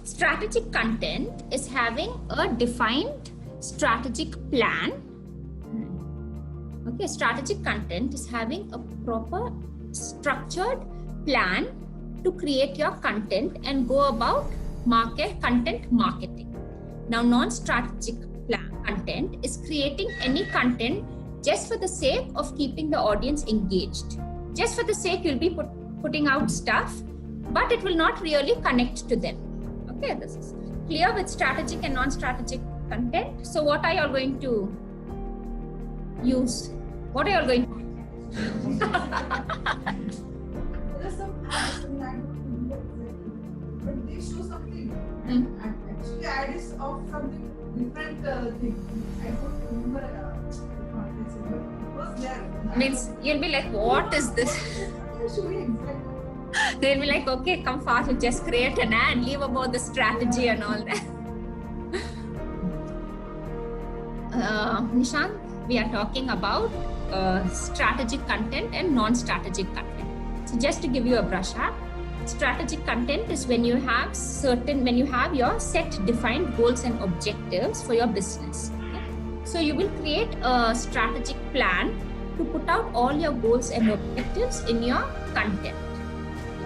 Strategic content is having a defined strategic plan. Okay, strategic content is having a proper structured plan to create your content and go about content marketing. Now, non-strategic content is creating any content just for the sake of keeping the audience engaged. Just for the sake, you'll be putting out stuff, but it will not really connect to them. Okay, this is clear with strategic and non-strategic content. So what are you all going to use? What are you all going to There are some ads and I don't remember exactly, but they show something. And actually, ad is of something different thing. I don't remember the context, but it was there. Means you'll be like, what is this? What are you showing exactly? They'll be like, okay, come fast, we'll just create an ad, leave about the strategy and all that. Nishant, we are talking about strategic content and non-strategic content. So just to give you a brush up, strategic content is when you have your set defined goals and objectives for your business. Okay? So you will create a strategic plan to put out all your goals and objectives in your content.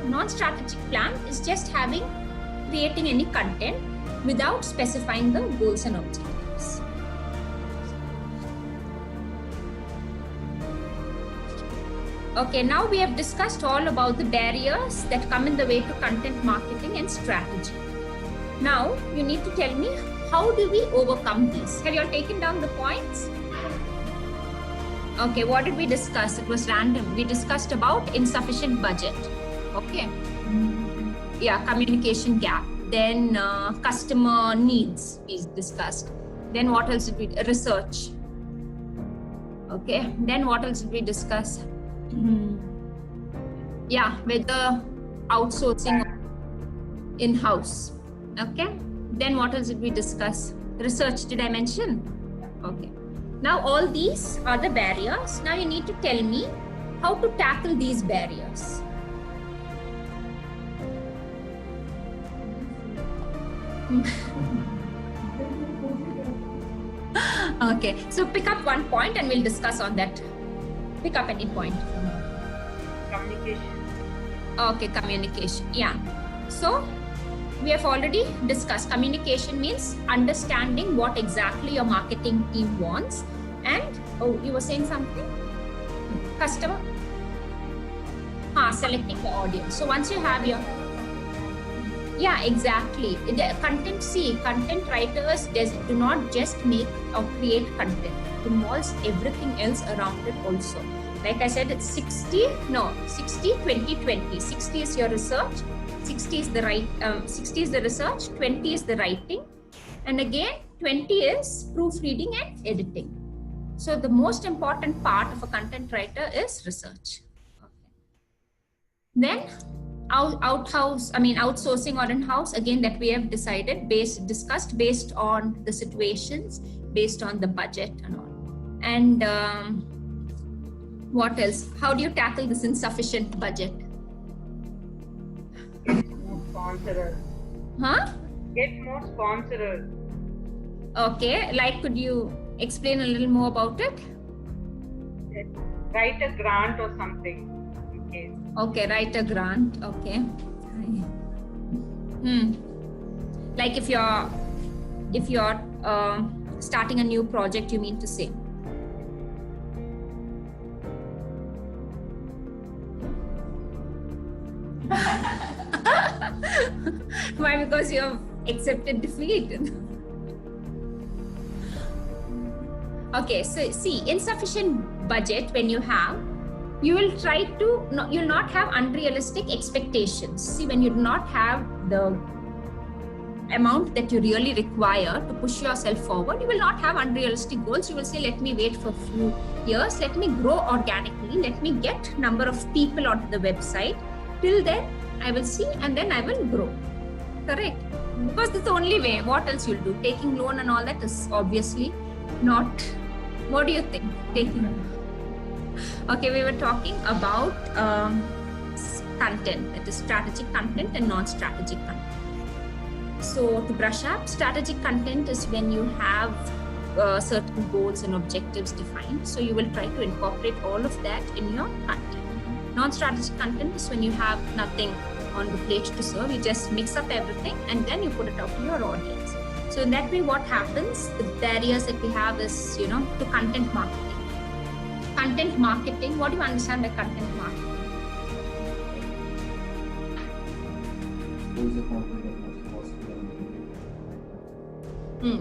Non-strategic plan is just creating any content without specifying the goals and objectives. Okay, now we have discussed all about the barriers that come in the way to content marketing and strategy. Now you need to tell me, how do we overcome these? Have you all taken down the points? Okay, what did we discuss? It was random. We discussed about insufficient budget. Okay. Yeah, communication gap. Then customer needs is discussed. Then what else did we research? Okay. Then what else did we discuss? Yeah, whether outsourcing in-house. Okay. Then what else did we discuss? Research, did I mention? Okay. Now all these are the barriers. Now you need to tell me how to tackle these barriers. Okay, so pick up one point and we'll discuss on that. Pick up any point. Communication. Okay, communication. Yeah. So we have already discussed communication means understanding what exactly your marketing team wants. And oh, you were saying something? Customer? Selecting the audience. So once you have your yeah, exactly. The content writers do not just make or create content. It involves everything else around it also. Like I said, it's 60, 20, 20. 60 is your research, 60 is the research, 20 is the writing, and again 20 is proofreading and editing. So the most important part of a content writer is research. Okay. Then outsourcing or in-house, again, that we have discussed based on the situations, based on the budget and all. And what else? How do you tackle this insufficient budget? More sponsorers. Get more sponsorers. Okay, like could you explain a little more about it? Write a grant or something. Okay, write a grant. Okay. Like if you're starting a new project, you mean to say? Why? Because you have accepted defeat. Okay, so see, insufficient budget when you have, you will you'll not have unrealistic expectations. See, when you do not have the amount that you really require to push yourself forward, you will not have unrealistic goals. You will say, let me wait for a few years, let me grow organically, let me get number of people onto the website. Till then, I will see and then I will grow. Correct? Because that's the only way. What else you'll do? Taking loan and all that is obviously not. What do you think? Taking loan. Okay, we were talking about content, that is strategic content and non-strategic content. So to brush up, strategic content is when you have certain goals and objectives defined. So you will try to incorporate all of that in your content. Non-strategic content is when you have nothing on the plate to serve. You just mix up everything and then you put it out to your audience. So in that way, what happens, the barriers that we have is, to content marketing. Content marketing, what do you understand by content marketing?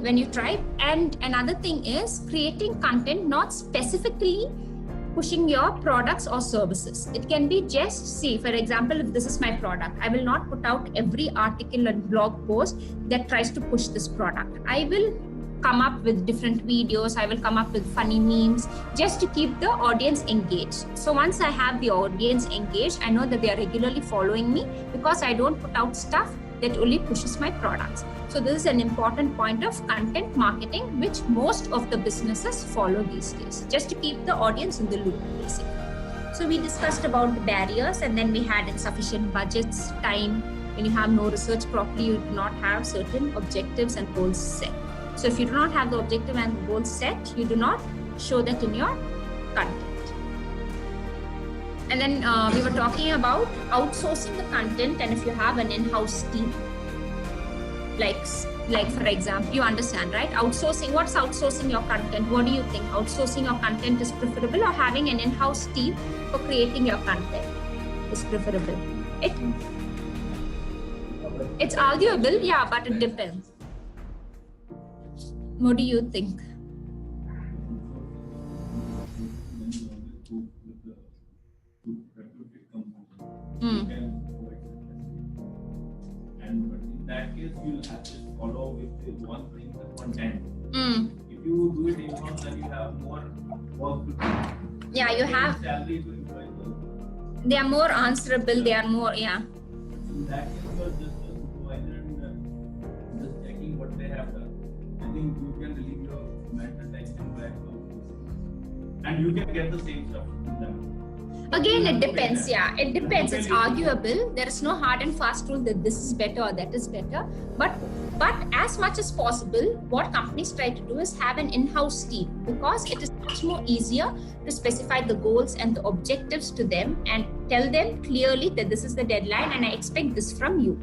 When you try. And another thing is creating content not specifically pushing your products or services. It can be just, see, for example, if this is my product, I will not put out every article and blog post that tries to push this product. I will come up with different videos. I will come up with funny memes just to keep the audience engaged. So once I have the audience engaged, I know that they are regularly following me because I don't put out stuff that only pushes my products. So this is an important point of content marketing, which most of the businesses follow these days, just to keep the audience in the loop, basically. So we discussed about the barriers, and then we had insufficient budgets, time. When you have no research properly, you do not have certain objectives and goals set. So if you do not have the objective and goals set, you do not show that in your content. And then we were talking about outsourcing the content, and if you have an in-house team, like for example, you understand, right? Outsourcing, what's outsourcing your content? What do you think? Outsourcing your content is preferable, or having an in-house team for creating your content is preferable? It's arguable, yeah, but it depends. What do you think? But in that case, you'll have to follow with one thing, the content. If you do it in-house, then you have more work to do. Yeah, you have. Salary to employ. They are more answerable. They are more, yeah. In that case, you are just a supervisor and just checking what they have done. I think you can relieve your mental tension by outsourcing, and you can get the same stuff from them. Again, it depends. Yeah, it depends. It's arguable. There is no hard and fast rule that this is better or that is better. But as much as possible, what companies try to do is have an in-house team, because it is much more easier to specify the goals and the objectives to them and tell them clearly that this is the deadline and I expect this from you.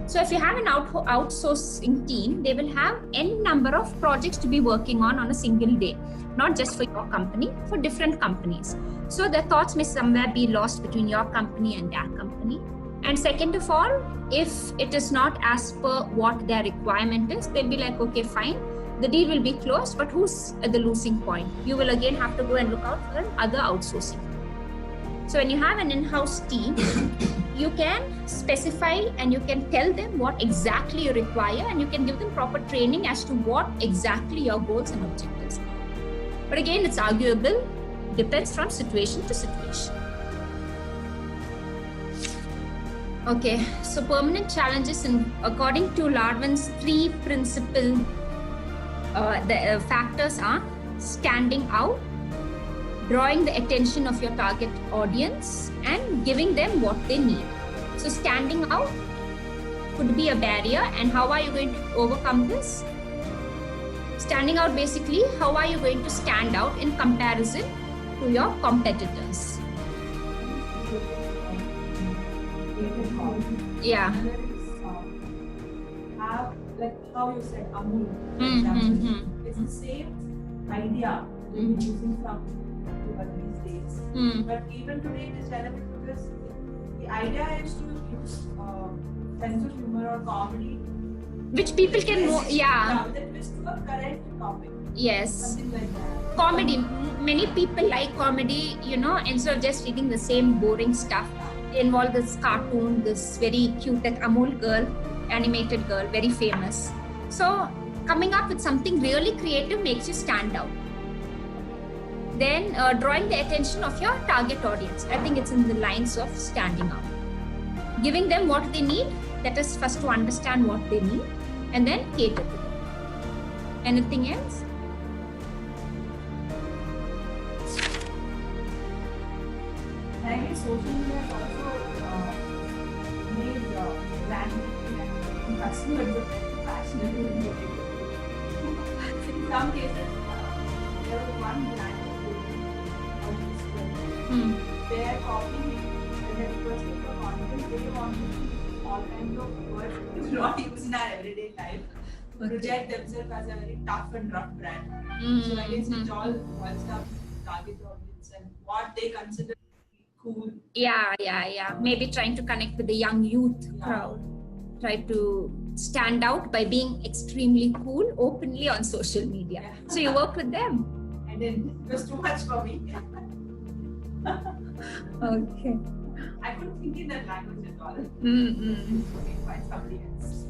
So if you have an outsourcing team, they will have n number of projects to be working on a single day, not just for your company, for different companies. So the thoughts may somewhere be lost between your company and their company. And second of all, if it is not as per what their requirement is, they'll be like, okay, fine, the deal will be closed, but who's at the losing point? You will again have to go and look out for other outsourcing. So when you have an in-house team, you can specify and you can tell them what exactly you require, and you can give them proper training as to what exactly your goals and objectives are. But again, it's arguable, depends from situation to situation. Okay, so permanent challenges, according to Larvin's 3 principal factors are standing out, drawing the attention of your target audience, and giving them what they need. So standing out could be a barrier, and how are you going to overcome this? Standing out, basically, how are you going to stand out in comparison to your competitors? Yeah. Like how you said, Amul, for example, it's the same idea we've been using from these days. But even today, it is relevant because the idea is to use sense of humor or comedy, which people can know, yeah. That is to a current topic. Yes. Something like that. Comedy. Many people like comedy, instead of just reading the same boring stuff. They involve this cartoon, this very cute, that Amul girl, animated girl, very famous. So coming up with something really creative makes you stand out. Then drawing the attention of your target audience. I think it's in the lines of standing out. Giving them what they need, that is first to understand what they need, and then cater to them. Anything else? I guess social media has also made branding and customers passionate in doing. In some cases, there was one brand on this they are copying and then requesting for content. They want to use all kinds of words which we not use in our everyday life. Project themselves as a very tough and rough brand. So I guess it's all boils down to target audience and what they consider cool. Yeah. Maybe trying to connect with the young youth crowd. Try to stand out by being extremely cool openly on social media. Yeah. So you work with them. And then it was too much for me. Okay. I couldn't think in that language at all. Mm-hmm. Okay, find somebody else.